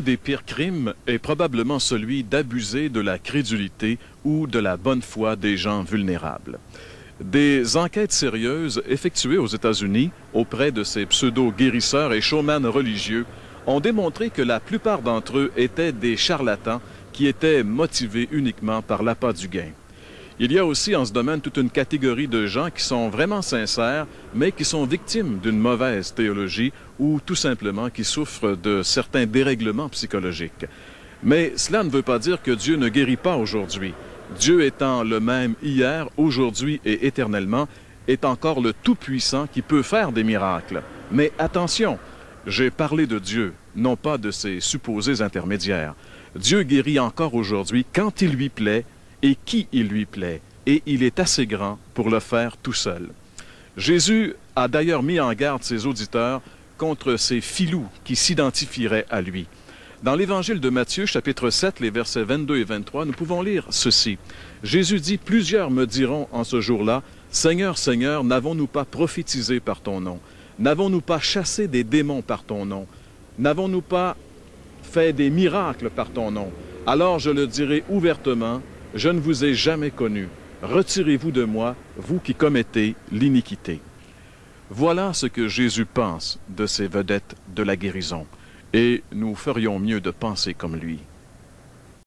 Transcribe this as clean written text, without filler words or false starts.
des pires crimes est probablement celui d'abuser de la crédulité ou de la bonne foi des gens vulnérables. Des enquêtes sérieuses effectuées aux États-Unis auprès de ces pseudo-guérisseurs et showman religieux ont démontré que la plupart d'entre eux étaient des charlatans qui étaient motivés uniquement par l'appât du gain. Il y a aussi en ce domaine toute une catégorie de gens qui sont vraiment sincères, mais qui sont victimes d'une mauvaise théologie ou tout simplement qui souffrent de certains dérèglements psychologiques. Mais cela ne veut pas dire que Dieu ne guérit pas aujourd'hui. Dieu étant le même hier, aujourd'hui et éternellement, est encore le Tout-Puissant qui peut faire des miracles. Mais attention, j'ai parlé de Dieu, non pas de ses supposés intermédiaires. Dieu guérit encore aujourd'hui quand il lui plaît et qui il lui plaît, et il est assez grand pour le faire tout seul. Jésus a d'ailleurs mis en garde ses auditeurs contre ces filous qui s'identifieraient à lui. Dans l'Évangile de Matthieu, chapitre 7, les versets 22 et 23, nous pouvons lire ceci. Jésus dit, « Plusieurs me diront en ce jour-là, Seigneur, Seigneur, n'avons-nous pas prophétisé par ton nom? N'avons-nous pas chassé des démons par ton nom? N'avons-nous pas fait des miracles par ton nom? Alors je le dirai ouvertement, je ne vous ai jamais connu. Retirez-vous de moi, vous qui commettez l'iniquité. » Voilà ce que Jésus pense de ces vedettes de la guérison. Et nous ferions mieux de penser comme lui.